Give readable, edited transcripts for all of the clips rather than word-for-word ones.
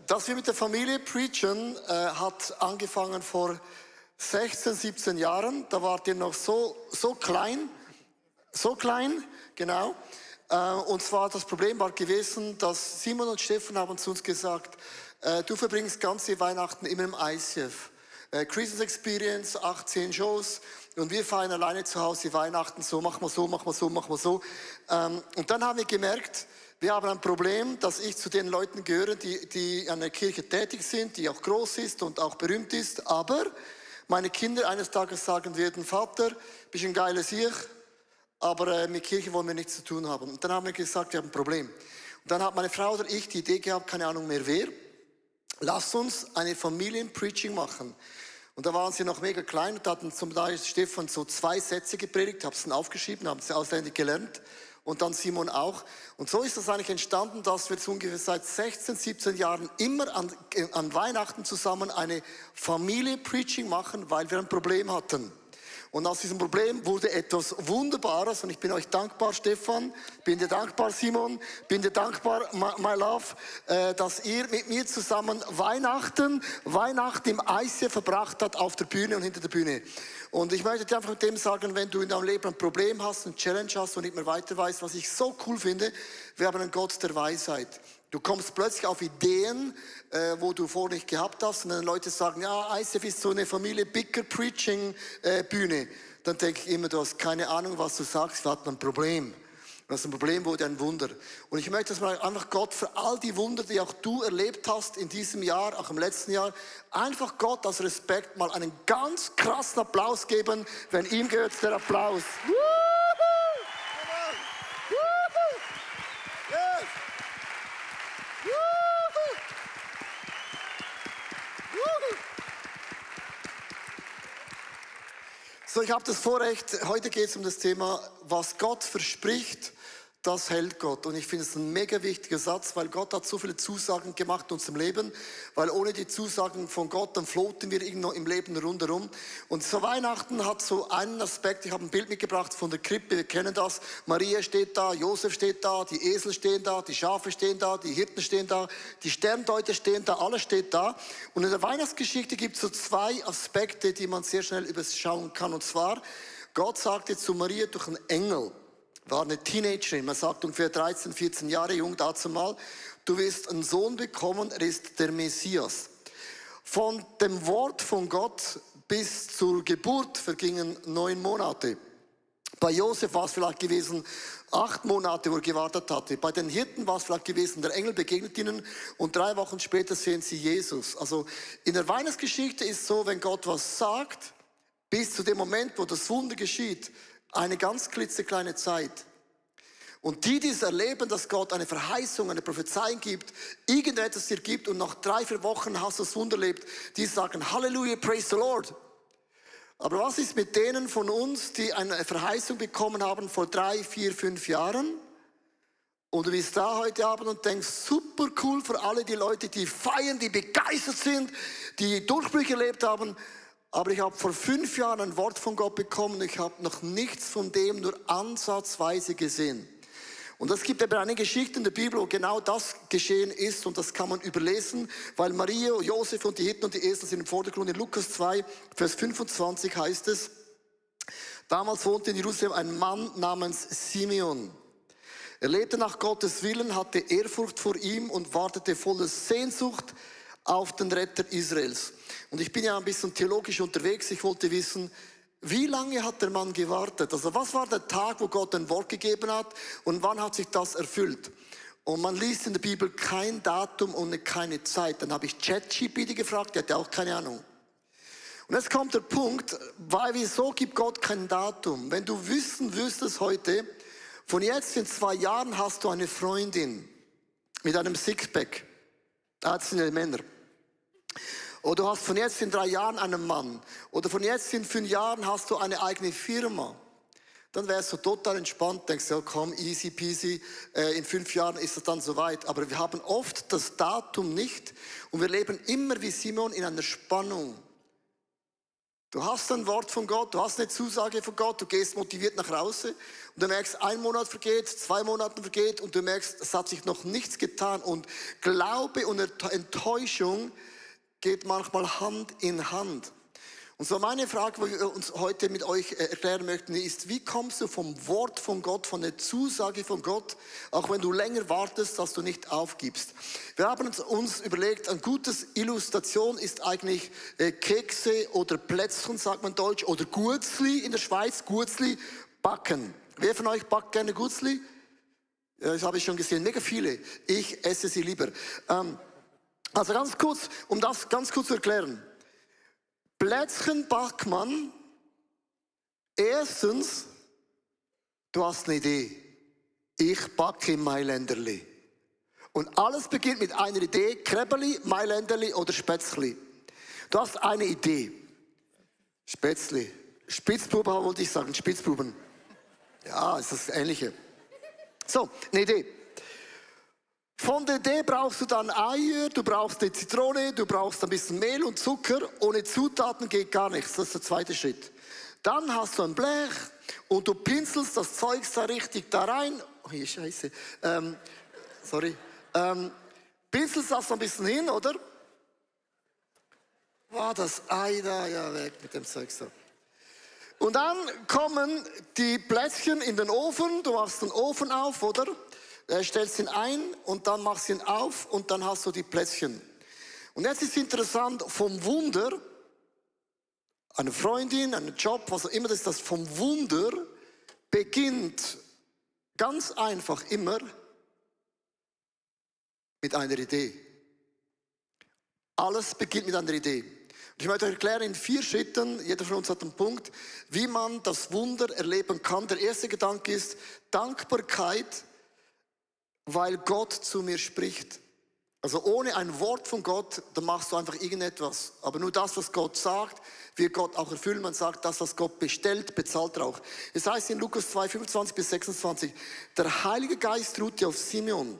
dass wir mit der Familie preachen, hat angefangen vor 16, 17 Jahren. Da wart ihr noch so klein, genau. Und zwar das Problem war gewesen, dass Simon und Stefan haben zu uns gesagt, du verbringst ganze Weihnachten immer im ICF. Christmas Experience, 18 Shows und wir feiern alleine zu Hause Weihnachten, so machen wir so, machen wir so, machen wir so. Und dann haben wir gemerkt, wir haben ein Problem, dass ich zu den Leuten gehöre, die an der Kirche tätig sind, die auch groß ist und auch berühmt ist, aber meine Kinder eines Tages sagen werden, Vater, bist ein geiles Ich, aber mit Kirche wollen wir nichts zu tun haben. Und dann haben wir gesagt, wir haben ein Problem. Und dann hat meine Frau oder ich die Idee gehabt, keine Ahnung mehr wer, lasst uns eine Familienpreaching machen. Und da waren sie noch mega klein und hatten zum Beispiel Stefan so 2 Sätze gepredigt, habe es dann aufgeschrieben, haben sie auswendig gelernt und dann Simon auch. Und so ist das eigentlich entstanden, dass wir jetzt ungefähr seit 16, 17 Jahren immer an Weihnachten zusammen eine Familienpreaching machen, weil wir ein Problem hatten. Und aus diesem Problem wurde etwas Wunderbares und ich bin euch dankbar, Stefan, bin dir dankbar, Simon, bin dir dankbar, my love, dass ihr mit mir zusammen Weihnachten im ICF verbracht habt, auf der Bühne und hinter der Bühne. Und ich möchte dir einfach mit dem sagen, wenn du in deinem Leben ein Problem hast, eine Challenge hast und nicht mehr weiter weißt, was ich so cool finde, wir haben einen Gott der Weisheit. Du kommst plötzlich auf Ideen, wo du vorher nicht gehabt hast. Und dann Leute sagen, ja, ICF ist so eine Familie Bigger Preaching Bühne. Dann denke ich immer, du hast keine Ahnung, was du sagst. Wir hatten ein Problem. Und aus dem Problem wurde ein Wunder. Und ich möchte, dass man einfach Gott für all die Wunder, die auch du erlebt hast in diesem Jahr, auch im letzten Jahr, einfach Gott als Respekt mal einen ganz krassen Applaus geben, wenn ihm gehört der Applaus. So, ich habe das Vorrecht, heute geht es um das Thema, was Gott verspricht, das hält Gott. Und ich finde es ein mega wichtiger Satz, weil Gott hat so viele Zusagen gemacht in unserem Leben, weil ohne die Zusagen von Gott, dann floaten wir irgendwo im Leben rundherum. Und so Weihnachten hat so einen Aspekt, ich habe ein Bild mitgebracht von der Krippe, wir kennen das. Maria steht da, Josef steht da, die Esel stehen da, die Schafe stehen da, die Hirten stehen da, die Sterndeuter stehen da, alles steht da. Und in der Weihnachtsgeschichte gibt es so 2 Aspekte, die man sehr schnell überschauen kann. Und zwar, Gott sagte zu Maria durch einen Engel, war eine Teenagerin, man sagt ungefähr 13, 14 Jahre jung dazu mal, du wirst einen Sohn bekommen, er ist der Messias. Von dem Wort von Gott bis zur Geburt vergingen 9 Monate. Bei Josef war es vielleicht gewesen 8 Monate, wo er gewartet hatte. Bei den Hirten war es vielleicht gewesen, der Engel begegnet ihnen und 3 Wochen später sehen sie Jesus. Also in der Weihnachtsgeschichte ist so, wenn Gott was sagt, bis zu dem Moment, wo das Wunder geschieht, eine ganz klitzekleine Zeit. Und die es erleben, dass Gott eine Verheißung, eine Prophezeiung gibt, irgendetwas dir gibt und nach 3, 4 Wochen hast du das Wunder erlebt, die sagen, Halleluja, praise the Lord. Aber was ist mit denen von uns, die eine Verheißung bekommen haben vor 3, 4, 5 Jahren? Und du bist da heute Abend und denkst, super cool für alle die Leute, die feiern, die begeistert sind, die Durchbrüche erlebt haben. Aber ich habe vor 5 Jahren ein Wort von Gott bekommen und ich habe noch nichts von dem nur ansatzweise gesehen. Und es gibt eben eine Geschichte in der Bibel, wo genau das geschehen ist und das kann man überlesen, weil Maria, Josef und die Hirten und die Esel sind im Vordergrund. In Lukas 2, Vers 25 heißt es, damals wohnte in Jerusalem ein Mann namens Simeon. Er lebte nach Gottes Willen, hatte Ehrfurcht vor ihm und wartete voller Sehnsucht auf den Retter Israels. Und ich bin ja ein bisschen theologisch unterwegs. Ich wollte wissen, wie lange hat der Mann gewartet? Also was war der Tag, wo Gott ein Wort gegeben hat und wann hat sich das erfüllt? Und man liest in der Bibel kein Datum und keine Zeit. Dann habe ich ChatGPT gefragt, der hatte auch keine Ahnung. Und jetzt kommt der Punkt, wieso gibt Gott kein Datum? Wenn du wissen wüsstest heute, von jetzt in 2 Jahren hast du eine Freundin mit einem Sixpack. Das sind ja Männer. Oder du hast von jetzt in 3 Jahren einen Mann. Oder von jetzt in 5 Jahren hast du eine eigene Firma. Dann wärst du total entspannt, denkst, ja komm, easy peasy, in 5 Jahren ist es dann soweit. Aber wir haben oft das Datum nicht und wir leben immer wie Simon in einer Spannung. Du hast ein Wort von Gott, du hast eine Zusage von Gott, du gehst motiviert nach Hause und du merkst, 1 Monat vergeht, 2 Monate vergeht und du merkst, es hat sich noch nichts getan. Und Glaube und Enttäuschung geht manchmal Hand in Hand. Und so meine Frage, die wir uns heute mit euch erklären möchten, ist, wie kommst du vom Wort von Gott, von der Zusage von Gott, auch wenn du länger wartest, dass du nicht aufgibst. Wir haben uns überlegt, eine gute Illustration ist eigentlich Kekse oder Plätzchen, sagt man Deutsch, oder Gurzli in der Schweiz, Gurzli backen. Wer von euch backt gerne Gurzli? Ja, das habe ich schon gesehen, mega viele. Ich esse sie lieber. Also ganz kurz, um das ganz kurz zu erklären. Plätzchen backt man, erstens, du hast eine Idee. Ich backe Mailänderli. Und alles beginnt mit einer Idee, Krebeli, Mailänderli oder Spätzli. Du hast eine Idee. Spätzli. Spitzbuben wollte ich sagen, Spitzbuben. Ja, ist das Ähnliche. So, eine Idee. Von der Idee brauchst du dann Eier, du brauchst eine Zitrone, du brauchst ein bisschen Mehl und Zucker. Ohne Zutaten geht gar nichts. Das ist der zweite Schritt. Dann hast du ein Blech und du pinselst das Zeug da richtig da rein. Oh, je Scheiße. Pinselst das ein bisschen hin, oder? Oh, das Ei da, ja, weg mit dem Zeug so. Und dann kommen die Plätzchen in den Ofen. Du machst den Ofen auf, oder? Stellst ihn ein und dann machst du ihn auf und dann hast du die Plätzchen. Und jetzt ist interessant, vom Wunder, eine Freundin, einen Job, was auch immer das ist, das vom Wunder beginnt ganz einfach immer mit einer Idee. Alles beginnt mit einer Idee. Und ich möchte euch erklären in 4 Schritten, jeder von uns hat einen Punkt, wie man das Wunder erleben kann. Der erste Gedanke ist Dankbarkeit, weil Gott zu mir spricht. Also ohne ein Wort von Gott, dann machst du einfach irgendetwas. Aber nur das, was Gott sagt, wird Gott auch erfüllen. Man sagt, das, was Gott bestellt, bezahlt er auch. Es heißt in Lukas 2, 25 bis 26, der Heilige Geist ruhte auf Simeon.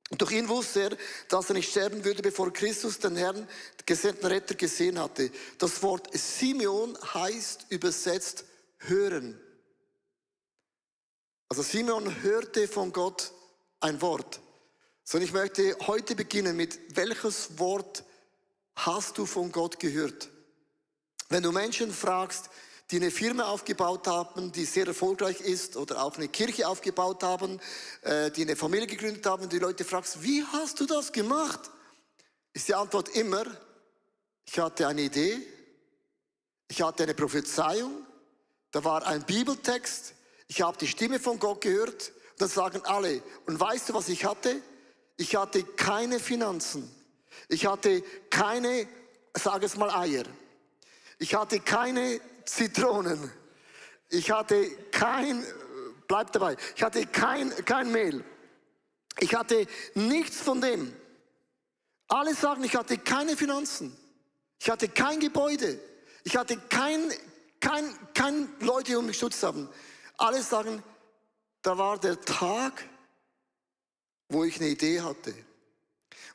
Und durch ihn wusste er, dass er nicht sterben würde, bevor Christus den Herrn, gesandten Retter, gesehen hatte. Das Wort Simeon heißt übersetzt hören. Also Simeon hörte von Gott ein Wort. So, und ich möchte heute beginnen mit, welches Wort hast du von Gott gehört? Wenn du Menschen fragst, die eine Firma aufgebaut haben, die sehr erfolgreich ist, oder auch eine Kirche aufgebaut haben, die eine Familie gegründet haben, die Leute fragst, wie hast du das gemacht? Ist die Antwort immer, ich hatte eine Idee, ich hatte eine Prophezeiung, da war ein Bibeltext, ich habe die Stimme von Gott gehört. Dann sagen alle, und weißt du, was ich hatte? Ich hatte keine Finanzen. Ich hatte keine, sag es mal, Eier. Ich hatte keine Zitronen. Ich hatte bleib dabei, ich hatte kein Mehl. Ich hatte nichts von dem. Alle sagen, ich hatte keine Finanzen. Ich hatte kein Gebäude. Ich hatte kein Leute, die um mich geschützt haben. Alle sagen, da war der Tag, wo ich eine Idee hatte.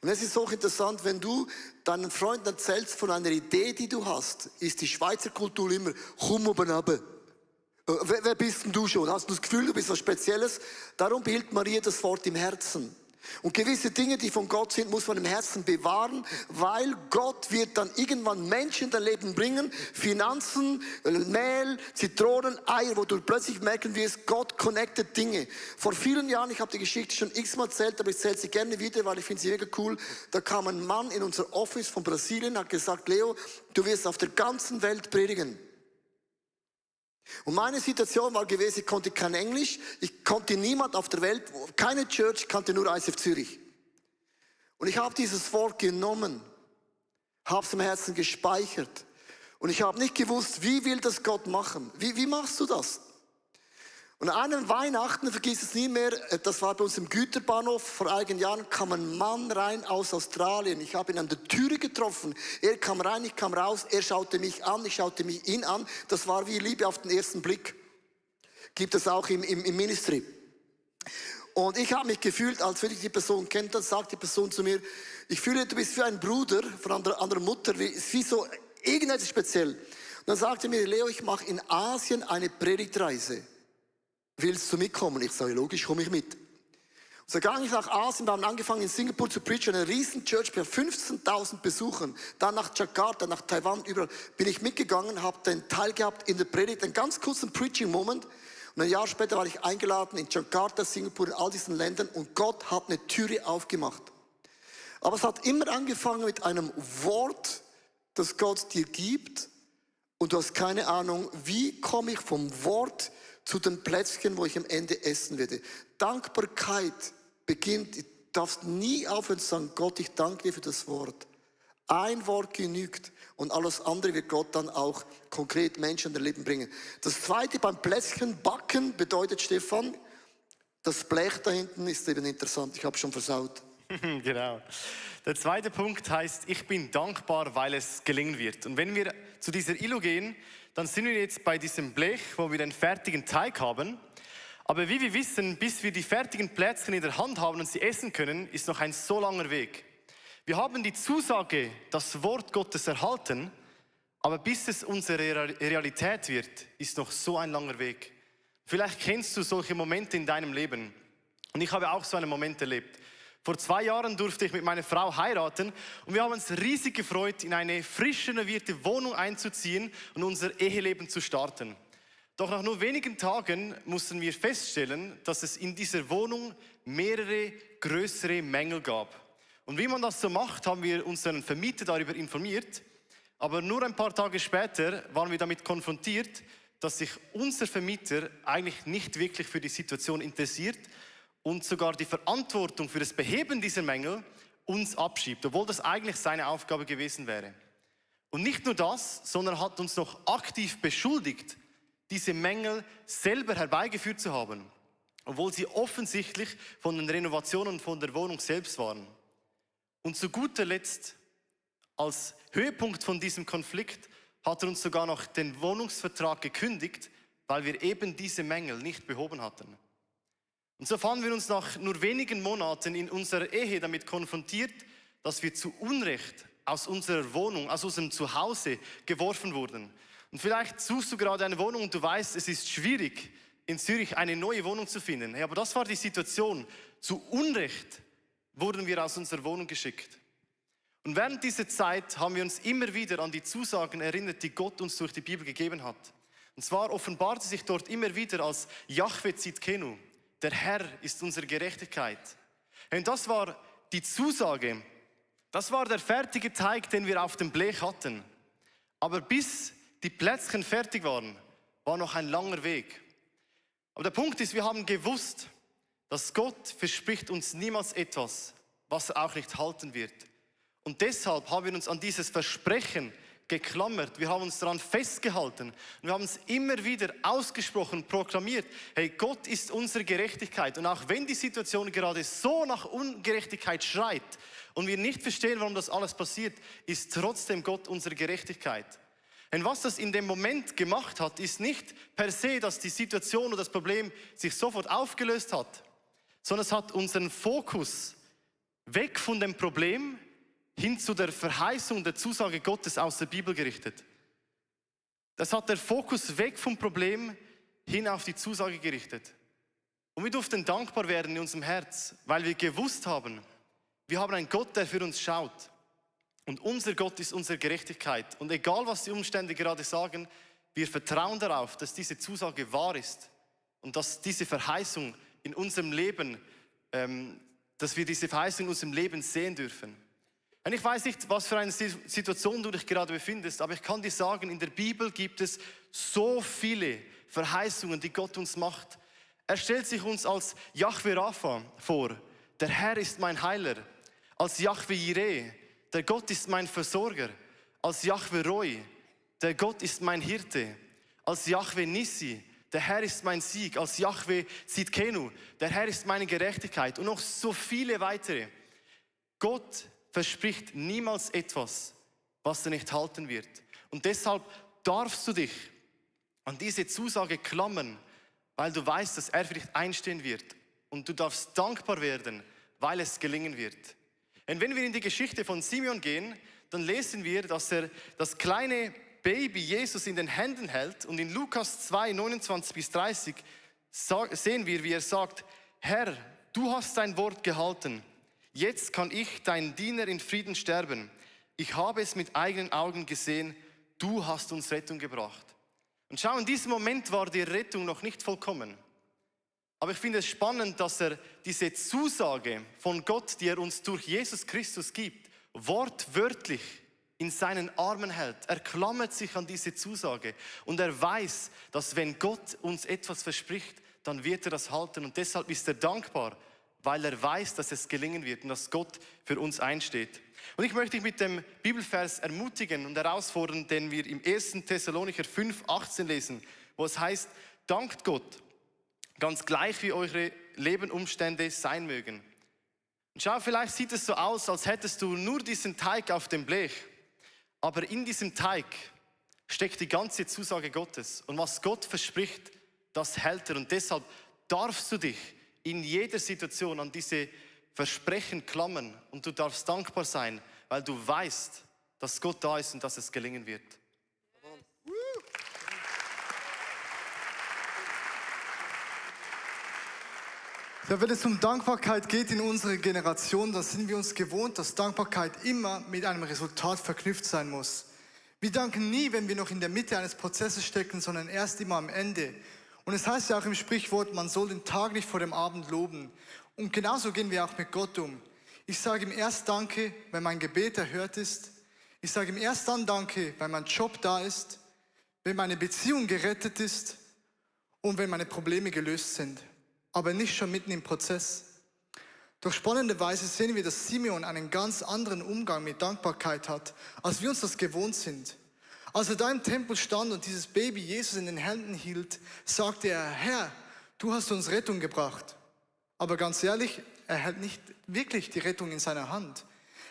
Und es ist auch interessant, wenn du deinen Freunden erzählst von einer Idee, die du hast, ist die Schweizer Kultur immer, komm oben runter. Wer bist denn du schon? Hast du das Gefühl, du bist was Spezielles? Darum behält Maria das Wort im Herzen. Und gewisse Dinge, die von Gott sind, muss man im Herzen bewahren, weil Gott wird dann irgendwann Menschen in dein Leben bringen, Finanzen, Mehl, Zitronen, Eier, wo du plötzlich merken wirst, Gott connectet Dinge. Vor vielen Jahren, ich habe die Geschichte schon x-mal erzählt, aber ich erzähle sie gerne wieder, weil ich finde sie mega cool. Da kam ein Mann in unser Office von Brasilien, hat gesagt, Leo, du wirst auf der ganzen Welt predigen. Und meine Situation war gewesen, ich konnte kein Englisch, ich konnte niemand auf der Welt, keine Church, kannte nur ICF Zürich. Und ich habe dieses Wort genommen, habe es im Herzen gespeichert. Und ich habe nicht gewusst, wie will das Gott machen? Wie machst du das? Und an einem Weihnachten, vergiss es nie mehr, das war bei uns im Güterbahnhof, vor einigen Jahren kam ein Mann rein aus Australien. Ich habe ihn an der Türe getroffen. Er kam rein, ich kam raus, er schaute mich an, ich schaute ihn an. Das war wie Liebe auf den ersten Blick. Gibt es auch im Ministry. Und ich habe mich gefühlt, als würde ich die Person kennen, dann sagt die Person zu mir, ich fühle, du bist wie ein Bruder von einer anderen Mutter, wie so irgendetwas speziell. Dann sagte er mir, Leo, ich mache in Asien eine Predigtreise. Willst du mitkommen? Ich sage, logisch, komme ich mit. So ging ich nach Asien, wir haben angefangen in Singapur zu preachen, eine riesen Church bei 15.000 Besuchern. Dann nach Jakarta, nach Taiwan, überall bin ich mitgegangen, habe den Teil gehabt in der Predigt, einen ganz kurzen Preaching-Moment. Und ein Jahr später war ich eingeladen in Jakarta, Singapur, in all diesen Ländern und Gott hat eine Türe aufgemacht. Aber es hat immer angefangen mit einem Wort, das Gott dir gibt und du hast keine Ahnung, wie komme ich vom Wort zu den Plätzchen, wo ich am Ende essen werde. Dankbarkeit beginnt, du darfst nie aufhören zu sagen, Gott, ich danke dir für das Wort. Ein Wort genügt und alles andere wird Gott dann auch konkret Menschen in dein Leben bringen. Das zweite beim Plätzchen backen bedeutet, Stefan, das Blech da hinten ist eben interessant, ich habe schon versaut. Genau. Der zweite Punkt heißt, ich bin dankbar, weil es gelingen wird. Und wenn wir zu dieser ILO gehen, dann sind wir jetzt bei diesem Blech, wo wir den fertigen Teig haben. Aber wie wir wissen, bis wir die fertigen Plätzchen in der Hand haben und sie essen können, ist noch ein so langer Weg. Wir haben die Zusage, das Wort Gottes erhalten, aber bis es unsere Realität wird, ist noch so ein langer Weg. Vielleicht kennst du solche Momente in deinem Leben. Und ich habe auch so einen Moment erlebt. Vor 2 Jahren durfte ich mit meiner Frau heiraten und wir haben uns riesig gefreut, in eine frisch renovierte Wohnung einzuziehen und unser Eheleben zu starten. Doch nach nur wenigen Tagen mussten wir feststellen, dass es in dieser Wohnung mehrere größere Mängel gab. Und wie man das so macht, haben wir unseren Vermieter darüber informiert. Aber nur ein paar Tage später waren wir damit konfrontiert, dass sich unser Vermieter eigentlich nicht wirklich für die Situation interessiert und sogar die Verantwortung für das Beheben dieser Mängel uns abschiebt, obwohl das eigentlich seine Aufgabe gewesen wäre. Und nicht nur das, sondern hat uns noch aktiv beschuldigt, diese Mängel selber herbeigeführt zu haben, obwohl sie offensichtlich von den Renovationen von der Wohnung selbst waren. Und zu guter Letzt, als Höhepunkt von diesem Konflikt, hat er uns sogar noch den Wohnungsvertrag gekündigt, weil wir eben diese Mängel nicht behoben hatten. Und so fanden wir uns nach nur wenigen Monaten in unserer Ehe damit konfrontiert, dass wir zu Unrecht aus unserer Wohnung, aus unserem Zuhause geworfen wurden. Und vielleicht suchst du gerade eine Wohnung und du weißt, es ist schwierig, in Zürich eine neue Wohnung zu finden. Hey, aber das war die Situation. Zu Unrecht wurden wir aus unserer Wohnung geschickt. Und während dieser Zeit haben wir uns immer wieder an die Zusagen erinnert, die Gott uns durch die Bibel gegeben hat. Und zwar offenbarte sich dort immer wieder als Jahwe Tzidkenu. Der Herr ist unsere Gerechtigkeit. Und das war die Zusage. Das war der fertige Teig, den wir auf dem Blech hatten. Aber bis die Plätzchen fertig waren, war noch ein langer Weg. Aber der Punkt ist, wir haben gewusst, dass Gott verspricht uns niemals etwas, was er auch nicht halten wird. Und deshalb haben wir uns an dieses Versprechen geklammert. Wir haben uns daran festgehalten. Und wir haben es immer wieder ausgesprochen, proklamiert. Hey, Gott ist unsere Gerechtigkeit. Und auch wenn die Situation gerade so nach Ungerechtigkeit schreit und wir nicht verstehen, warum das alles passiert, ist trotzdem Gott unsere Gerechtigkeit. Und was das in dem Moment gemacht hat, ist nicht per se, dass die Situation oder das Problem sich sofort aufgelöst hat, sondern es hat unseren Fokus weg von dem Problem hin zu der Verheißung der Zusage Gottes aus der Bibel gerichtet. Das hat der Fokus weg vom Problem hin auf die Zusage gerichtet. Und wir durften dankbar werden in unserem Herz, weil wir gewusst haben, wir haben einen Gott, der für uns schaut. Und unser Gott ist unsere Gerechtigkeit. Und egal, was die Umstände gerade sagen, wir vertrauen darauf, dass diese Zusage wahr ist und dass diese Verheißung in unserem Leben, dass wir diese Verheißung in unserem Leben sehen dürfen. Und ich weiß nicht, was für eine Situation du dich gerade befindest, aber ich kann dir sagen, in der Bibel gibt es so viele Verheißungen, die Gott uns macht. Er stellt sich uns als Jahwe Rapha vor, der Herr ist mein Heiler, als Jahwe Jireh, der Gott ist mein Versorger, als Jahwe Roi, der Gott ist mein Hirte, als Jahwe Nissi, der Herr ist mein Sieg, als Jahwe Tzidkenu, der Herr ist meine Gerechtigkeit und noch so viele weitere. Gott verspricht niemals etwas, was er nicht halten wird. Und deshalb darfst du dich an diese Zusage klammern, weil du weißt, dass er für dich einstehen wird. Und du darfst dankbar werden, weil es gelingen wird. Und wenn wir in die Geschichte von Simeon gehen, dann lesen wir, dass er das kleine Baby Jesus in den Händen hält. Und in Lukas 2, 29 bis 30 sehen wir, wie er sagt, Herr, du hast dein Wort gehalten. Jetzt kann ich, dein Diener, in Frieden sterben. Ich habe es mit eigenen Augen gesehen. Du hast uns Rettung gebracht. Und schau, in diesem Moment war die Rettung noch nicht vollkommen. Aber ich finde es spannend, dass er diese Zusage von Gott, die er uns durch Jesus Christus gibt, wortwörtlich in seinen Armen hält. Er klammert sich an diese Zusage und er weiß, dass wenn Gott uns etwas verspricht, dann wird er das halten. Und deshalb ist er dankbar, weil er weiß, dass es gelingen wird und dass Gott für uns einsteht. Und ich möchte dich mit dem Bibelvers ermutigen und herausfordern, den wir im 1. Thessalonicher 5, 18 lesen, wo es heißt, dankt Gott, ganz gleich wie eure Lebensumstände sein mögen. Und schau, vielleicht sieht es so aus, als hättest du nur diesen Teig auf dem Blech, aber in diesem Teig steckt die ganze Zusage Gottes. Und was Gott verspricht, das hält er. Und deshalb darfst du dich in jeder Situation an diese Versprechen klammern und du darfst dankbar sein, weil du weißt, dass Gott da ist und dass es gelingen wird. Ja, wenn es um Dankbarkeit geht in unserer Generation, dann sind wir uns gewohnt, dass Dankbarkeit immer mit einem Resultat verknüpft sein muss. Wir danken nie, wenn wir noch in der Mitte eines Prozesses stecken, sondern erst immer am Ende. Und es heißt ja auch im Sprichwort, man soll den Tag nicht vor dem Abend loben. Und genauso gehen wir auch mit Gott um. Ich sage ihm erst Danke, wenn mein Gebet erhört ist. Ich sage ihm erst dann Danke, wenn mein Job da ist, wenn meine Beziehung gerettet ist und wenn meine Probleme gelöst sind. Aber nicht schon mitten im Prozess. Doch spannenderweise sehen wir, dass Simeon einen ganz anderen Umgang mit Dankbarkeit hat, als wir uns das gewohnt sind. Als er da im Tempel stand und dieses Baby Jesus in den Händen hielt, sagte er, Herr, du hast uns Rettung gebracht. Aber ganz ehrlich, er hält nicht wirklich die Rettung in seiner Hand.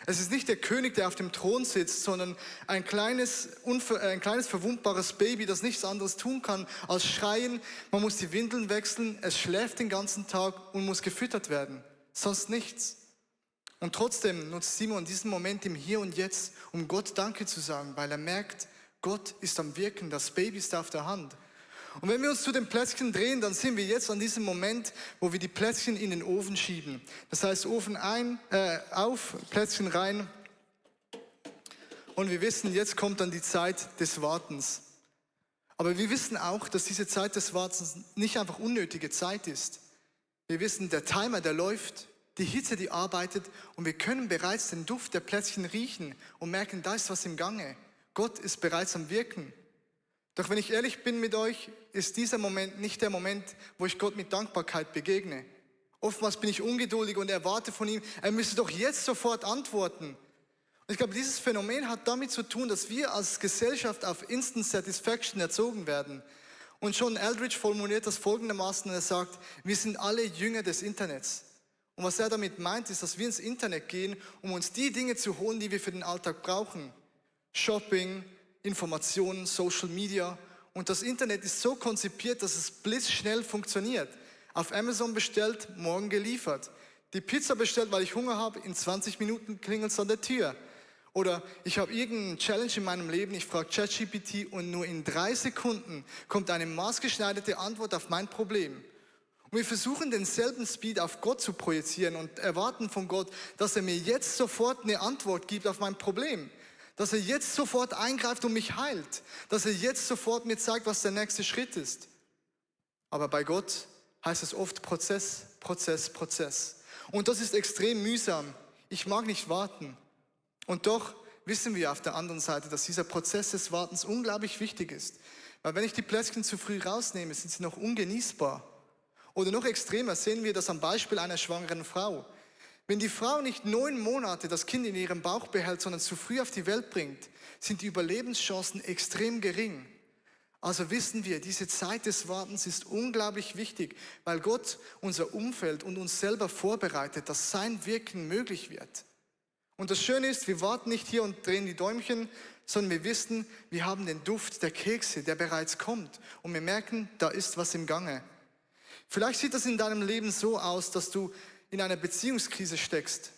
Es ist nicht der König, der auf dem Thron sitzt, sondern ein kleines verwundbares Baby, das nichts anderes tun kann als schreien. Man muss die Windeln wechseln, es schläft den ganzen Tag und muss gefüttert werden. Sonst nichts. Und trotzdem nutzt Simon diesen Moment im Hier und Jetzt, um Gott Danke zu sagen, weil er merkt, Gott ist am Wirken, das Baby ist auf der Hand. Und wenn wir uns zu den Plätzchen drehen, dann sind wir jetzt an diesem Moment, wo wir die Plätzchen in den Ofen schieben. Das heißt, Ofen auf, Plätzchen rein. Und wir wissen, jetzt kommt dann die Zeit des Wartens. Aber wir wissen auch, dass diese Zeit des Wartens nicht einfach unnötige Zeit ist. Wir wissen, der Timer, der läuft, die Hitze, die arbeitet und wir können bereits den Duft der Plätzchen riechen und merken, da ist was im Gange. Gott ist bereits am Wirken. Doch wenn ich ehrlich bin mit euch, ist dieser Moment nicht der Moment, wo ich Gott mit Dankbarkeit begegne. Oftmals bin ich ungeduldig und erwarte von ihm, er müsse doch jetzt sofort antworten. Und ich glaube, dieses Phänomen hat damit zu tun, dass wir als Gesellschaft auf Instant Satisfaction erzogen werden. Und John Eldridge formuliert das folgendermaßen, er sagt, wir sind alle Jünger des Internets. Und was er damit meint, ist, dass wir ins Internet gehen, um uns die Dinge zu holen, die wir für den Alltag brauchen. Shopping, Informationen, Social Media. Und das Internet ist so konzipiert, dass es blitzschnell funktioniert. Auf Amazon bestellt, morgen geliefert. Die Pizza bestellt, weil ich Hunger habe, in 20 Minuten klingelt es an der Tür. Oder ich habe irgendeinen Challenge in meinem Leben, ich frage ChatGPT und nur in 3 Sekunden kommt eine maßgeschneiderte Antwort auf mein Problem. Und wir versuchen denselben Speed auf Gott zu projizieren und erwarten von Gott, dass er mir jetzt sofort eine Antwort gibt auf mein Problem. Dass er jetzt sofort eingreift und mich heilt. Dass er jetzt sofort mir zeigt, was der nächste Schritt ist. Aber bei Gott heißt es oft Prozess, Prozess, Prozess. Und das ist extrem mühsam. Ich mag nicht warten. Und doch wissen wir auf der anderen Seite, dass dieser Prozess des Wartens unglaublich wichtig ist. Weil wenn ich die Plätzchen zu früh rausnehme, sind sie noch ungenießbar. Oder noch extremer sehen wir das am Beispiel einer schwangeren Frau. Wenn die Frau nicht 9 Monate das Kind in ihrem Bauch behält, sondern zu früh auf die Welt bringt, sind die Überlebenschancen extrem gering. Also wissen wir, diese Zeit des Wartens ist unglaublich wichtig, weil Gott unser Umfeld und uns selber vorbereitet, dass sein Wirken möglich wird. Und das Schöne ist, wir warten nicht hier und drehen die Däumchen, sondern wir wissen, wir haben den Duft der Kekse, der bereits kommt. Und wir merken, da ist was im Gange. Vielleicht sieht das in deinem Leben so aus, dass du in einer Beziehungskrise steckst.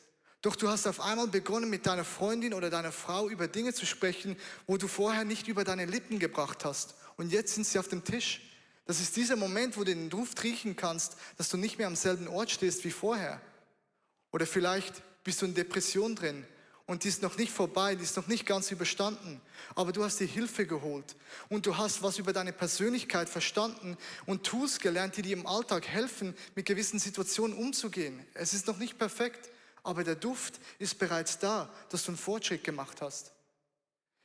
Doch du hast auf einmal begonnen, mit deiner Freundin oder deiner Frau über Dinge zu sprechen, wo du vorher nicht über deine Lippen gebracht hast. Und jetzt sind sie auf dem Tisch. Das ist dieser Moment, wo du den Duft riechen kannst, dass du nicht mehr am selben Ort stehst wie vorher. Oder vielleicht bist du in Depression drin und die ist noch nicht vorbei, die ist noch nicht ganz überstanden. Aber du hast dir Hilfe geholt und du hast was über deine Persönlichkeit verstanden und Tools gelernt, die dir im Alltag helfen, mit gewissen Situationen umzugehen. Es ist noch nicht perfekt, aber der Duft ist bereits da, dass du einen Fortschritt gemacht hast.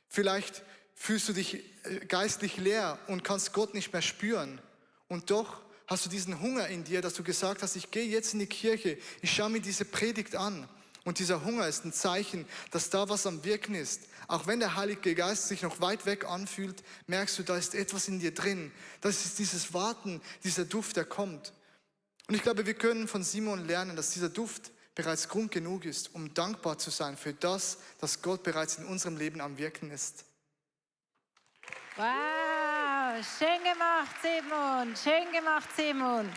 Vielleicht fühlst du dich geistlich leer und kannst Gott nicht mehr spüren. Und doch hast du diesen Hunger in dir, dass du gesagt hast, ich gehe jetzt in die Kirche, ich schaue mir diese Predigt an. Und dieser Hunger ist ein Zeichen, dass da was am Wirken ist. Auch wenn der Heilige Geist sich noch weit weg anfühlt, merkst du, da ist etwas in dir drin. Das ist dieses Warten, dieser Duft, der kommt. Und ich glaube, wir können von Simon lernen, dass dieser Duft bereits Grund genug ist, um dankbar zu sein für das, dass Gott bereits in unserem Leben am Wirken ist. Wow, schön gemacht, Simon. Schön gemacht, Simon.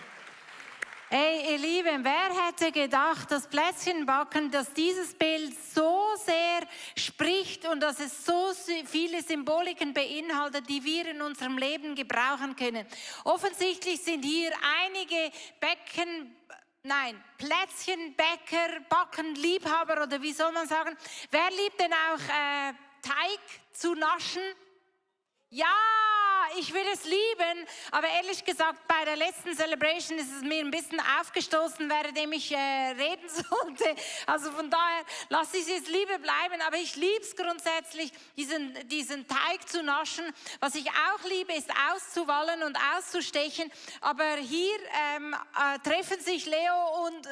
Hey, ihr Lieben, wer hätte gedacht, dass Plätzchenbacken, dass dieses Bild so sehr spricht und dass es so viele Symboliken beinhaltet, die wir in unserem Leben gebrauchen können. Offensichtlich sind hier einige Plätzchenbäcker, Backenliebhaber oder wie soll man sagen. Wer liebt denn auch Teig zu naschen? Ja, ich würde es lieben, aber ehrlich gesagt, bei der letzten Celebration ist es mir ein bisschen aufgestoßen, währenddem ich reden sollte. Also von daher lasse ich es jetzt lieber bleiben, aber ich liebe es grundsätzlich, diesen Teig zu naschen. Was ich auch liebe, ist auszuwallen und auszustechen, aber hier treffen sich Leo und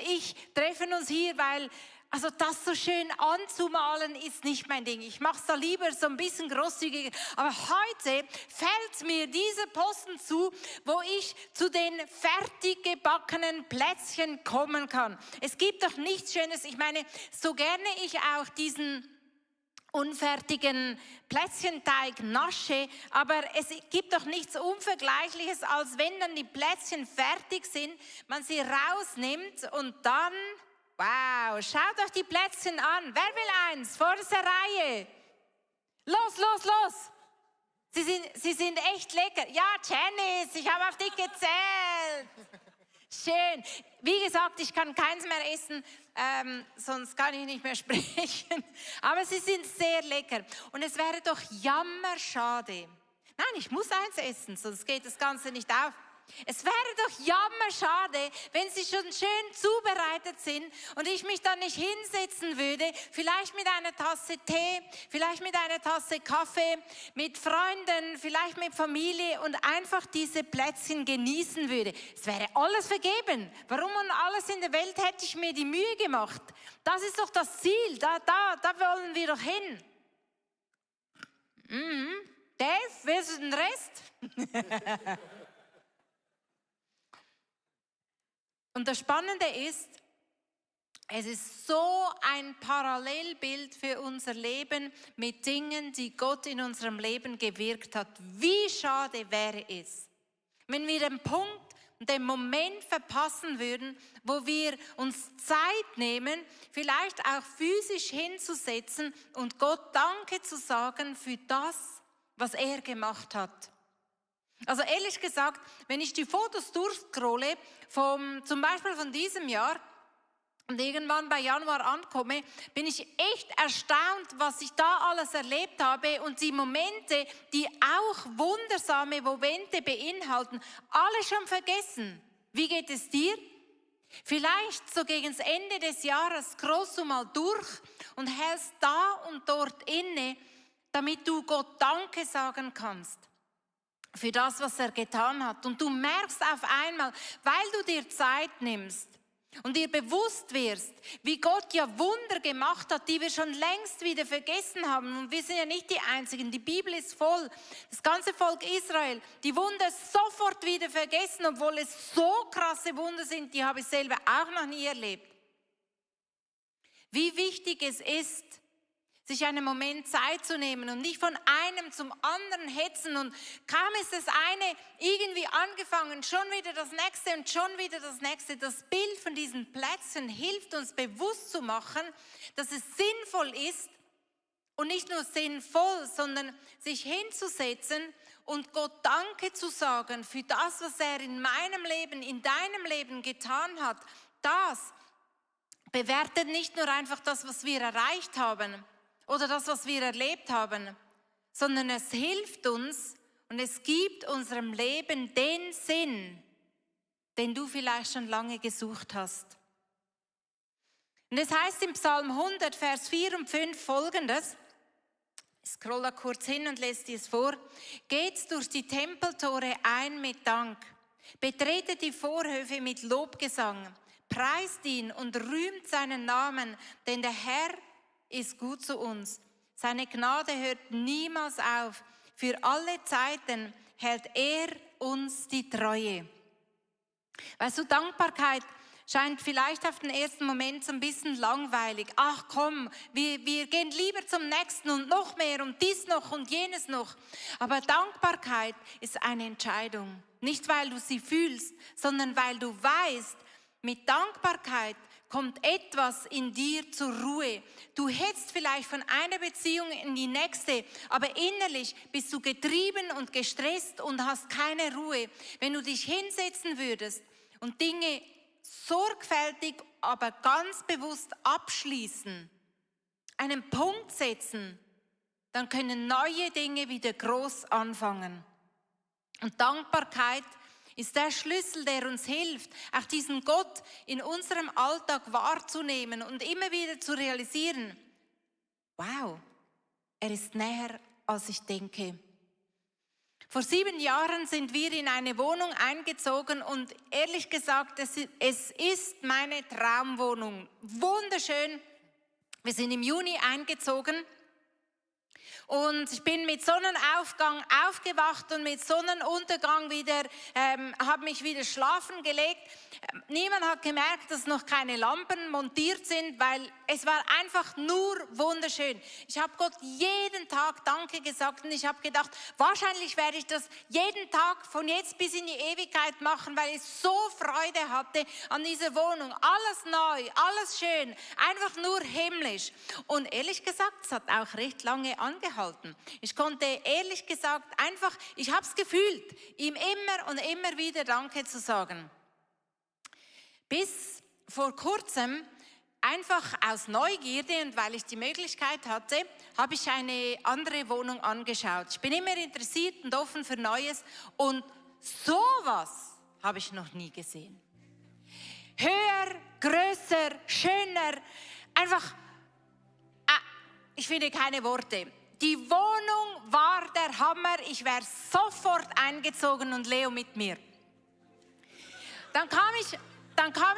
ich treffen uns hier, weil also das so schön anzumalen ist nicht mein Ding. Ich mache es da lieber so ein bisschen großzügiger. Aber heute fällt mir dieser Posten zu, wo ich zu den fertig gebackenen Plätzchen kommen kann. Es gibt doch nichts Schönes. Ich meine, so gerne ich auch diesen unfertigen Plätzchenteig nasche, aber es gibt doch nichts Unvergleichliches, als wenn dann die Plätzchen fertig sind, man sie rausnimmt und dann... Wow, schaut euch die Plätzchen an. Wer will eins? Vorderste Reihe. Los, los, los. Sie sind echt lecker. Ja, Janice, ich habe auf dich gezählt. Schön. Wie gesagt, ich kann keins mehr essen, sonst kann ich nicht mehr sprechen. Aber sie sind sehr lecker. Und es wäre doch jammerschade. Nein, ich muss eins essen, sonst geht das Ganze nicht auf. Es wäre doch jammerschade, wenn sie schon schön zubereitet sind und ich mich dann nicht hinsetzen würde, vielleicht mit einer Tasse Tee, vielleicht mit einer Tasse Kaffee, mit Freunden, vielleicht mit Familie und einfach diese Plätzchen genießen würde. Es wäre alles vergeben. Warum um alles in der Welt hätte ich mir die Mühe gemacht? Das ist doch das Ziel, da wollen wir doch hin. Dave, willst du den Rest? Und das Spannende ist, es ist so ein Parallelbild für unser Leben mit Dingen, die Gott in unserem Leben gewirkt hat. Wie schade wäre es, wenn wir den Punkt, den Moment verpassen würden, wo wir uns Zeit nehmen, vielleicht auch physisch hinzusetzen und Gott Danke zu sagen für das, was er gemacht hat. Also ehrlich gesagt, wenn ich die Fotos durchscrolle, zum Beispiel von diesem Jahr und irgendwann bei Januar ankomme, bin ich echt erstaunt, was ich da alles erlebt habe und die Momente, die auch wundersame Momente beinhalten, alle schon vergessen. Wie geht es dir? Vielleicht so gegen das Ende des Jahres scrollst du mal durch und hältst da und dort inne, damit du Gott Danke sagen kannst für das, was er getan hat. Und du merkst auf einmal, weil du dir Zeit nimmst und dir bewusst wirst, wie Gott ja Wunder gemacht hat, die wir schon längst wieder vergessen haben. Und wir sind ja nicht die Einzigen. Die Bibel ist voll. Das ganze Volk Israel, die Wunder sofort wieder vergessen, obwohl es so krasse Wunder sind, die habe ich selber auch noch nie erlebt. Wie wichtig es ist, sich einen Moment Zeit zu nehmen und nicht von einem zum anderen hetzen und kaum ist das eine irgendwie angefangen, schon wieder das nächste und schon wieder das nächste. Das Bild von diesen Plätzen hilft uns bewusst zu machen, dass es sinnvoll ist und nicht nur sinnvoll, sondern sich hinzusetzen und Gott Danke zu sagen für das, was er in meinem Leben, in deinem Leben getan hat. Das bewertet nicht nur einfach das, was wir erreicht haben, oder das, was wir erlebt haben, sondern es hilft uns und es gibt unserem Leben den Sinn, den du vielleicht schon lange gesucht hast. Und es heißt im Psalm 100, Vers 4 und 5 folgendes, ich scroll da kurz hin und lese dir es vor, geht durch die Tempeltore ein mit Dank, betretet die Vorhöfe mit Lobgesang, preist ihn und rühmt seinen Namen, denn der Herr ist gut zu uns. Seine Gnade hört niemals auf. Für alle Zeiten hält er uns die Treue. Weißt du, Dankbarkeit scheint vielleicht auf den ersten Moment so ein bisschen langweilig. Ach komm, wir gehen lieber zum nächsten und noch mehr und dies noch und jenes noch. Aber Dankbarkeit ist eine Entscheidung. Nicht, weil du sie fühlst, sondern weil du weißt, mit Dankbarkeit kommt etwas in dir zur Ruhe. Du hetzt vielleicht von einer Beziehung in die nächste, aber innerlich bist du getrieben und gestresst und hast keine Ruhe. Wenn du dich hinsetzen würdest und Dinge sorgfältig, aber ganz bewusst abschließen, einen Punkt setzen, dann können neue Dinge wieder groß anfangen. Und Dankbarkeit ist der Schlüssel, der uns hilft, auch diesen Gott in unserem Alltag wahrzunehmen und immer wieder zu realisieren, wow, er ist näher, als ich denke. Vor 7 Jahren sind wir in eine Wohnung eingezogen und ehrlich gesagt, es ist meine Traumwohnung. Wunderschön. Wir sind im Juni eingezogen. Und ich bin mit Sonnenaufgang aufgewacht und mit Sonnenuntergang wieder, habe mich wieder schlafen gelegt. Niemand hat gemerkt, dass noch keine Lampen montiert sind, weil es war einfach nur wunderschön. Ich habe Gott jeden Tag Danke gesagt und ich habe gedacht, wahrscheinlich werde ich das jeden Tag von jetzt bis in die Ewigkeit machen, weil ich so Freude hatte an dieser Wohnung. Alles neu, alles schön, einfach nur himmlisch. Und ehrlich gesagt, es hat auch recht lange angehalten. Ich konnte ehrlich gesagt einfach, ich habe es gefühlt, ihm immer und immer wieder Danke zu sagen. Bis vor kurzem, einfach aus Neugierde und weil ich die Möglichkeit hatte, habe ich eine andere Wohnung angeschaut. Ich bin immer interessiert und offen für Neues und sowas habe ich noch nie gesehen. Höher, größer, schöner, einfach, ich finde keine Worte. Die Wohnung war der Hammer, ich wäre sofort eingezogen und Leo mit mir. Dann kam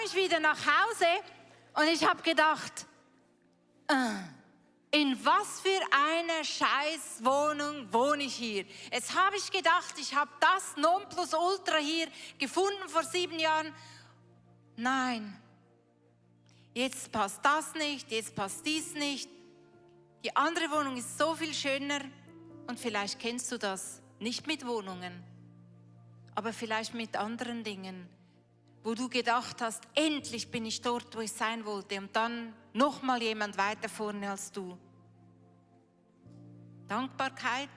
ich wieder nach Hause und ich habe gedacht, in was für einer Scheißwohnung wohne ich hier? Jetzt habe ich gedacht, ich habe das Nonplusultra hier gefunden vor 7 Jahren. Nein, jetzt passt das nicht, jetzt passt dies nicht. Die andere Wohnung ist so viel schöner und vielleicht kennst du das, nicht mit Wohnungen, aber vielleicht mit anderen Dingen, wo du gedacht hast, endlich bin ich dort, wo ich sein wollte und dann nochmal jemand weiter vorne als du. Dankbarkeit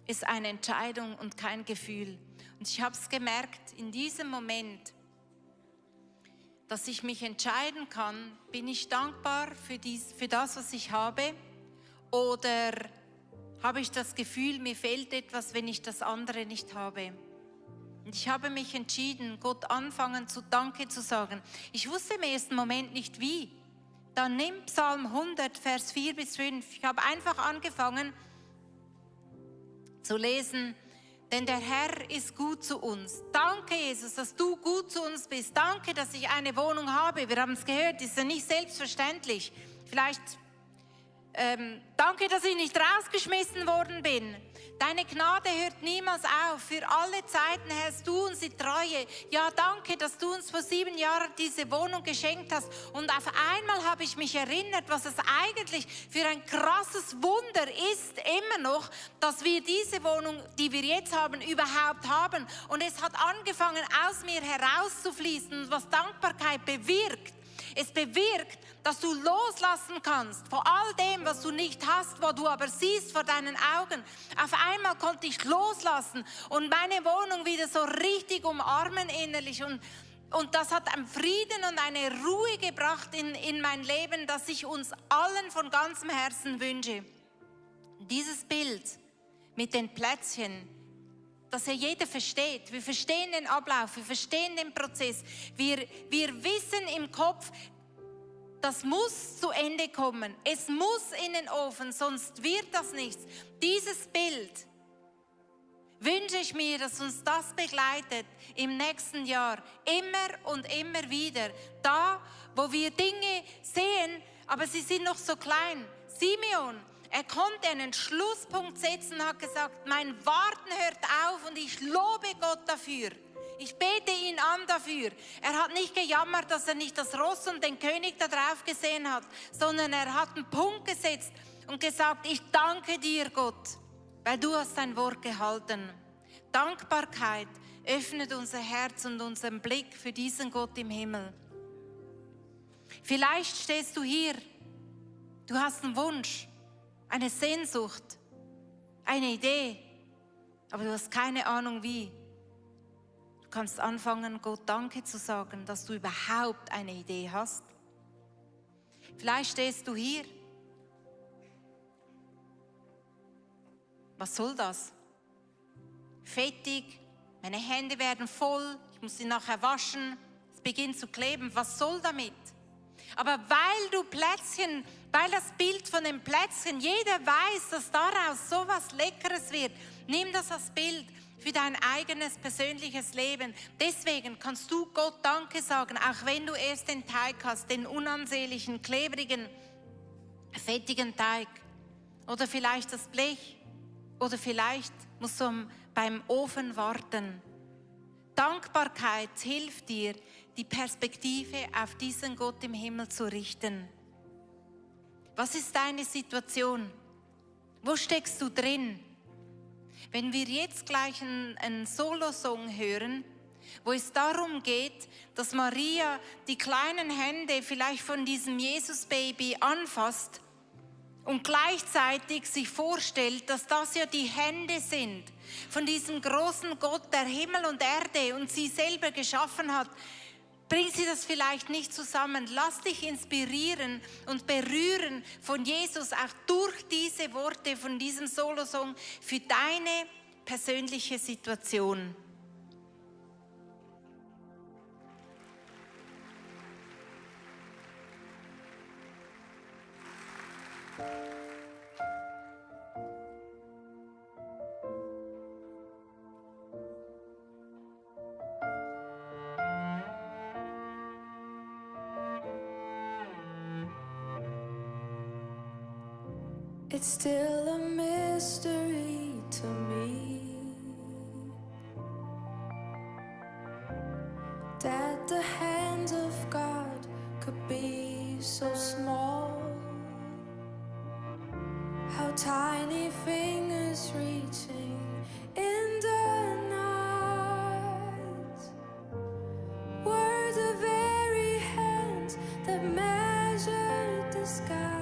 ist eine Entscheidung und kein Gefühl. Und ich habe es gemerkt, in diesem Moment, dass ich mich entscheiden kann, bin ich dankbar für das, was ich habe, oder habe ich das Gefühl, mir fehlt etwas, wenn ich das andere nicht habe. Und ich habe mich entschieden, Gott anfangen zu Danke zu sagen. Ich wusste im ersten Moment nicht wie. Dann nimm Psalm 100, Vers 4 bis 5. Ich habe einfach angefangen zu lesen, denn der Herr ist gut zu uns. Danke, Jesus, dass du gut zu uns bist. Danke, dass ich eine Wohnung habe. Wir haben es gehört, ist ja nicht selbstverständlich. Vielleicht, danke, dass ich nicht rausgeschmissen worden bin. Deine Gnade hört niemals auf. Für alle Zeiten hältst du uns die Treue. Ja, danke, dass du uns vor 7 Jahren diese Wohnung geschenkt hast. Und auf einmal habe ich mich erinnert, was es eigentlich für ein krasses Wunder ist, immer noch, dass wir diese Wohnung, die wir jetzt haben, überhaupt haben. Und es hat angefangen, aus mir herauszufließen, was Dankbarkeit bewirkt. Es bewirkt, dass du loslassen kannst von all dem, was du nicht hast, was du aber siehst vor deinen Augen. Auf einmal konnte ich loslassen und meine Wohnung wieder so richtig umarmen innerlich. Und das hat einen Frieden und eine Ruhe gebracht in mein Leben, das ich uns allen von ganzem Herzen wünsche. Dieses Bild mit den Plätzchen, dass ja jeder versteht. Wir verstehen den Ablauf, wir verstehen den Prozess. Wir wissen im Kopf, das muss zu Ende kommen. Es muss in den Ofen, sonst wird das nichts. Dieses Bild wünsche ich mir, dass uns das begleitet im nächsten Jahr. Immer und immer wieder. Da, wo wir Dinge sehen, aber sie sind noch so klein. Simeon, er konnte einen Schlusspunkt setzen und hat gesagt, mein Warten hört auf und ich lobe Gott dafür. Ich bete ihn an dafür. Er hat nicht gejammert, dass er nicht das Ross und den König da drauf gesehen hat, sondern er hat einen Punkt gesetzt und gesagt, ich danke dir, Gott, weil du hast dein Wort gehalten. Dankbarkeit öffnet unser Herz und unseren Blick für diesen Gott im Himmel. Vielleicht stehst du hier, du hast einen Wunsch, eine Sehnsucht, eine Idee, aber du hast keine Ahnung wie. Du kannst anfangen, Gott Danke zu sagen, dass du überhaupt eine Idee hast. Vielleicht stehst du hier. Was soll das? Fettig, meine Hände werden voll, ich muss sie nachher waschen, es beginnt zu kleben. Was soll damit? Aber weil das Bild von den Plätzchen, jeder weiß, dass daraus so was Leckeres wird, nimm das als Bild für dein eigenes persönliches Leben. Deswegen kannst du Gott Danke sagen, auch wenn du erst den Teig hast, den unansehnlichen, klebrigen, fettigen Teig. Oder vielleicht das Blech. Oder vielleicht musst du beim Ofen warten. Dankbarkeit hilft dir, die Perspektive auf diesen Gott im Himmel zu richten. Was ist deine Situation? Wo steckst du drin? Wenn wir jetzt gleich einen Solo-Song hören, wo es darum geht, dass Maria die kleinen Hände vielleicht von diesem Jesus-Baby anfasst und gleichzeitig sich vorstellt, dass das ja die Hände sind von diesem großen Gott, der Himmel und Erde und sie selber geschaffen hat, bringt sie das vielleicht nicht zusammen. Lass dich inspirieren und berühren von Jesus, auch durch diese Worte von diesem Solosong für deine persönliche Situation. It's still a mystery to me that the hand of God could be so small, how tiny fingers reaching in the night were the very hands that measured the sky.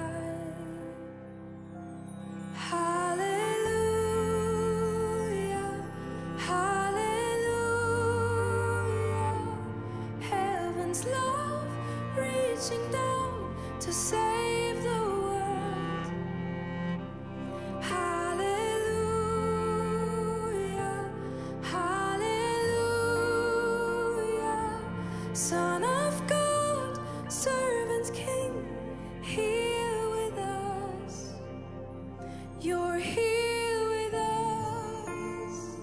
Son of God, servant King, here with us. You're here with us.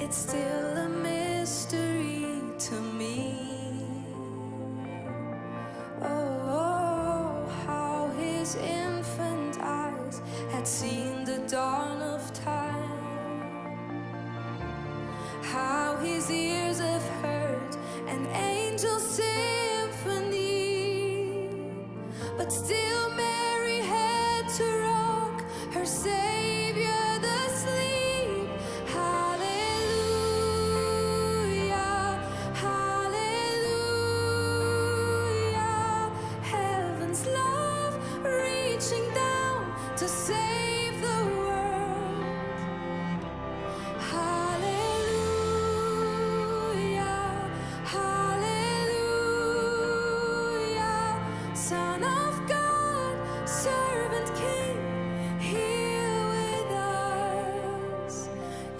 It's still a mystery to me. Oh, but still Mary had to rock her Savior to sleep. Hallelujah, hallelujah. Heaven's love reaching down to save the world. Hallelujah, hallelujah. Son of God, servant King, here with us.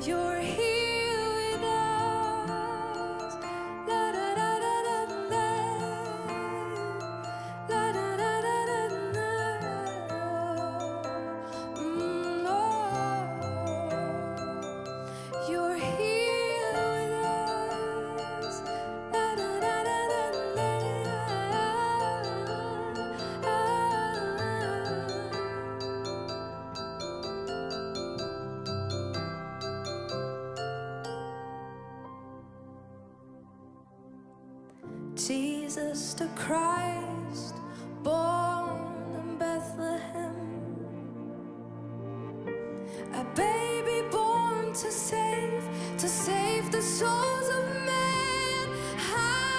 You're here with us. La da da da da da. La da da da da da. Oh. You're here with us. La da da da da Jesus the Christ, born in Bethlehem, a baby born to save the souls of men. Hallelujah,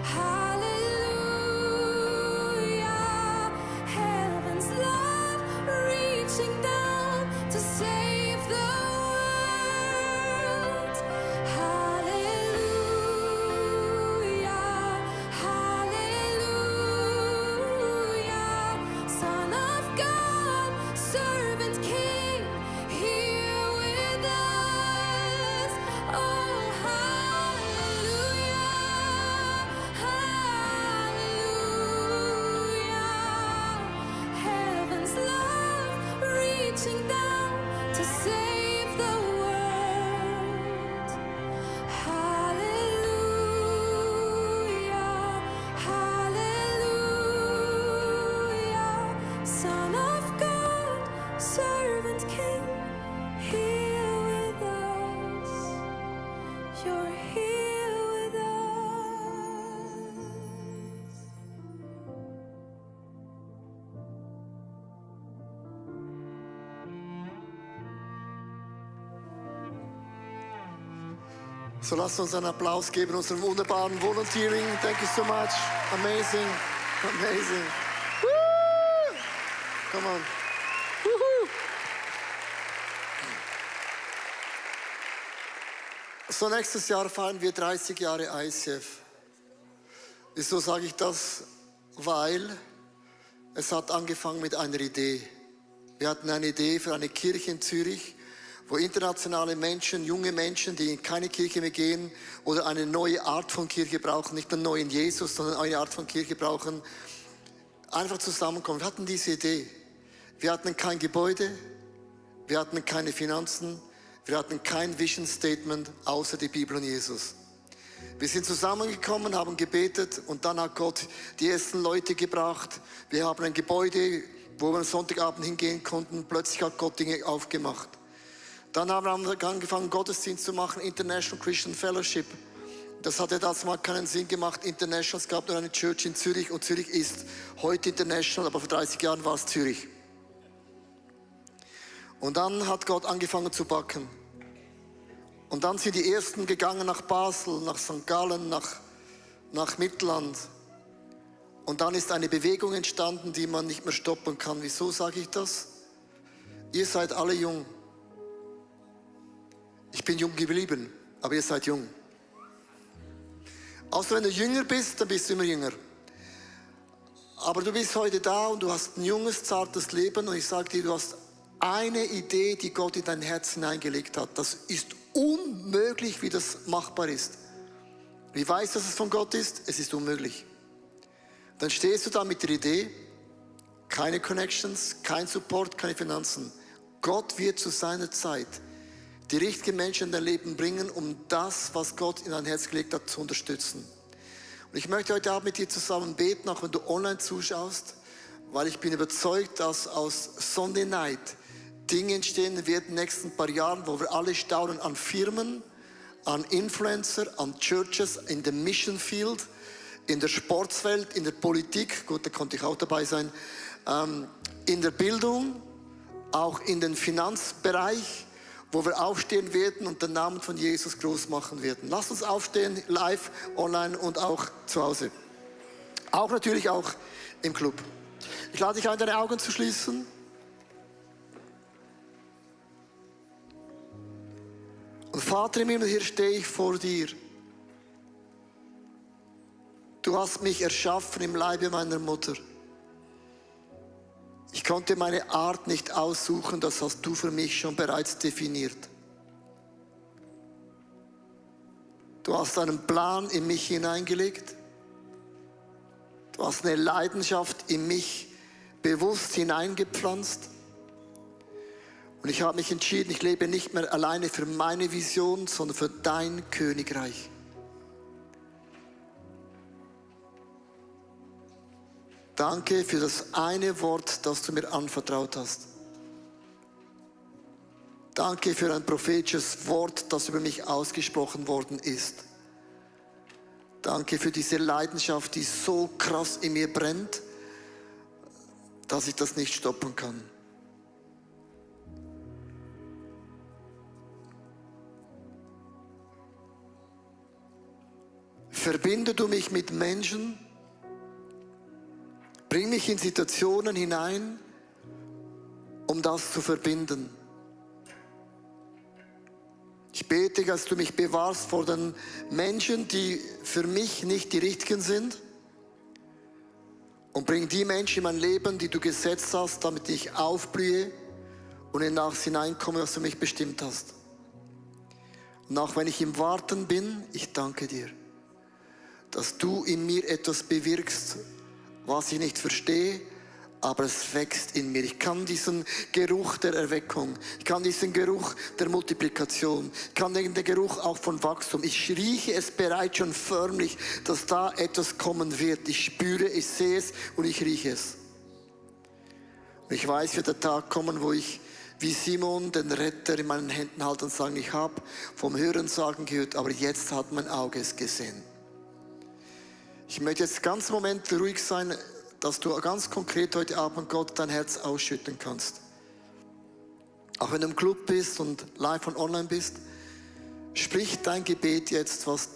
hallelujah. Heaven's love reaching down to save the world. Hallelujah, hallelujah. Son of God, servant King, here with us. Oh, hallelujah, hallelujah. Heaven's love reaching down to save the world. Hallelujah, hallelujah. Son of God, servant King, here with us. You're here with us. So lasst uns einen Applaus geben, unserem wunderbaren Volunteering. Thank you so much. Amazing, amazing. Woo! Come on. Woohoo! So, nächstes Jahr feiern wir 30 Jahre ICF. Wieso sage ich das? Weil es hat angefangen mit einer Idee. Wir hatten eine Idee für eine Kirche in Zürich, wo internationale Menschen, junge Menschen, die in keine Kirche mehr gehen oder eine neue Art von Kirche brauchen, nicht einen neuen Jesus, sondern eine Art von Kirche brauchen, einfach zusammenkommen. Wir hatten diese Idee. Wir hatten kein Gebäude, wir hatten keine Finanzen, wir hatten kein Vision Statement außer die Bibel und Jesus. Wir sind zusammengekommen, haben gebetet und dann hat Gott die ersten Leute gebracht. Wir haben ein Gebäude, wo wir am Sonntagabend hingehen konnten. Plötzlich hat Gott Dinge aufgemacht. Dann haben wir angefangen, Gottesdienst zu machen, International Christian Fellowship. Das hatte damals mal keinen Sinn gemacht, international. Es gab nur eine Church in Zürich und Zürich ist heute international, aber vor 30 Jahren war es Zürich. Und dann hat Gott angefangen zu backen. Und dann sind die Ersten gegangen nach Basel, nach St. Gallen, nach Mittelland. Und dann ist eine Bewegung entstanden, die man nicht mehr stoppen kann. Wieso sage ich das? Ihr seid alle jung. Ich bin jung geblieben, aber ihr seid jung. Außer wenn du jünger bist, dann bist du immer jünger. Aber du bist heute da und du hast ein junges, zartes Leben und ich sage dir, du hast eine Idee, die Gott in dein Herz hineingelegt hat. Das ist unmöglich, wie das machbar ist. Wie weißt du, dass es von Gott ist? Es ist unmöglich. Dann stehst du da mit der Idee, keine Connections, kein Support, keine Finanzen. Gott wird zu seiner Zeit die richtigen Menschen in dein Leben bringen, um das, was Gott in dein Herz gelegt hat, zu unterstützen. Und ich möchte heute Abend mit dir zusammen beten, auch wenn du online zuschaust, weil ich bin überzeugt, dass aus Sunday Night Dinge entstehen werden in den nächsten paar Jahren, wo wir alle staunen an Firmen, an Influencer, an Churches in der Mission Field, in der Sportswelt, in der Politik, gut, da konnte ich auch dabei sein, in der Bildung, auch in den Finanzbereich, wo wir aufstehen werden und den Namen von Jesus groß machen werden. Lasst uns aufstehen, live, online und auch zu Hause. Auch natürlich auch im Club. Ich lade dich ein, deine Augen zu schließen. Und Vater im Himmel, hier stehe ich vor dir. Du hast mich erschaffen im Leibe meiner Mutter. Ich konnte meine Art nicht aussuchen, das hast du für mich schon bereits definiert. Du hast einen Plan in mich hineingelegt. Du hast eine Leidenschaft in mich bewusst hineingepflanzt. Und ich habe mich entschieden, ich lebe nicht mehr alleine für meine Vision, sondern für dein Königreich. Danke für das eine Wort, das du mir anvertraut hast. Danke für ein prophetisches Wort, das über mich ausgesprochen worden ist. Danke für diese Leidenschaft, die so krass in mir brennt, dass ich das nicht stoppen kann. Verbinde du mich mit Menschen, bring mich in Situationen hinein, um das zu verbinden. Ich bete, dass du mich bewahrst vor den Menschen, die für mich nicht die richtigen sind. Und bring die Menschen in mein Leben, die du gesetzt hast, damit ich aufblühe und in das hineinkomme, was du mich bestimmt hast. Und auch wenn ich im Warten bin, ich danke dir, dass du in mir etwas bewirkst, was ich nicht verstehe, aber es wächst in mir. Ich kann diesen Geruch der Erweckung, ich kann diesen Geruch der Multiplikation, ich kann den Geruch auch von Wachstum. Ich rieche es bereits schon förmlich, dass da etwas kommen wird. Ich spüre, ich sehe es und ich rieche es. Und ich weiß, wird der Tag kommen, wo ich wie Simon den Retter in meinen Händen halte und sage, ich habe vom Hörensagen gehört, aber jetzt hat mein Auge es gesehen. Ich möchte jetzt ganz einen Moment ruhig sein, dass du ganz konkret heute Abend Gott dein Herz ausschütten kannst. Auch wenn du im Club bist und live und online bist, sprich dein Gebet jetzt, was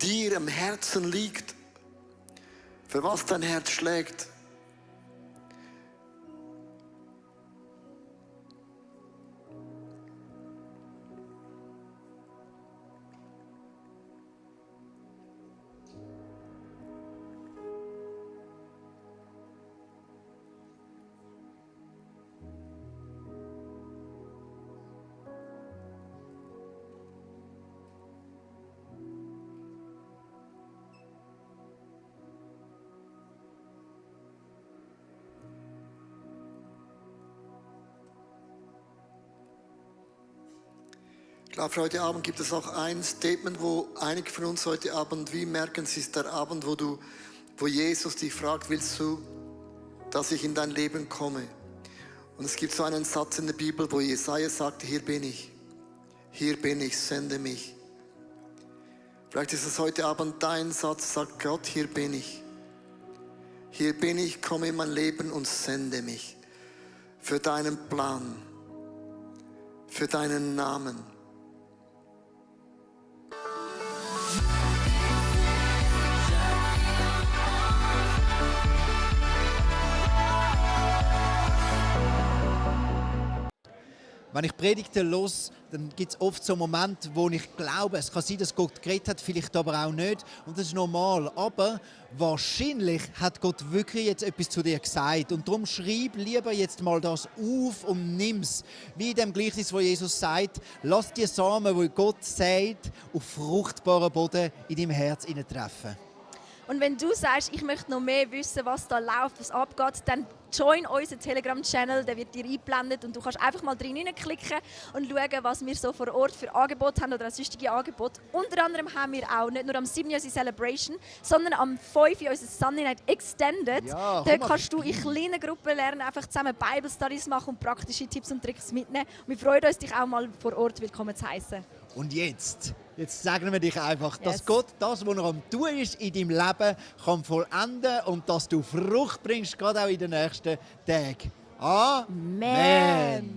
dir am Herzen liegt, für was dein Herz schlägt. Ich glaube, für heute Abend gibt es auch ein Statement, wo einige von uns heute Abend wie merken, es ist der Abend, wo Jesus dich fragt, willst du, dass ich in dein Leben komme? Und es gibt so einen Satz in der Bibel, wo Jesaja sagt, hier bin ich, sende mich. Vielleicht ist es heute Abend dein Satz, sagt Gott, hier bin ich, komme in mein Leben und sende mich für deinen Plan, für deinen Namen. Wenn ich Predigten höre, dann gibt es oft so Momente, wo ich glaube, es kann sein, dass Gott geredet hat, vielleicht aber auch nicht. Und das ist normal. Aber wahrscheinlich hat Gott wirklich jetzt etwas zu dir gesagt. Und darum schreib lieber jetzt mal das auf und nimm es. Wie in dem Gleichnis, wo Jesus sagt, lass die Samen, die Gott sagt, auf fruchtbaren Boden in deinem Herz treffen. Und wenn du sagst, ich möchte noch mehr wissen, was da läuft, was abgeht, dann join unseren Telegram-Channel, der wird dir eingeblendet und du kannst einfach mal klicken und schauen, was wir so vor Ort für Angebote haben oder sonstige Angebote. Unter anderem haben wir auch nicht nur am 7. unsere Celebration, sondern am 5. unser Sunday Night Extended. Ja, dort kannst du in kleinen Gruppen lernen, einfach zusammen Bible Studies machen und praktische Tipps und Tricks mitnehmen. Und wir freuen uns, dich auch mal vor Ort willkommen zu heißen. Und jetzt Jetzt segnen wir dich einfach, dass Yes. Gott das, was er am Tun ist in deinem Leben, kann vollenden und dass du Frucht bringst, gerade auch in den nächsten Tagen. Amen. Amen.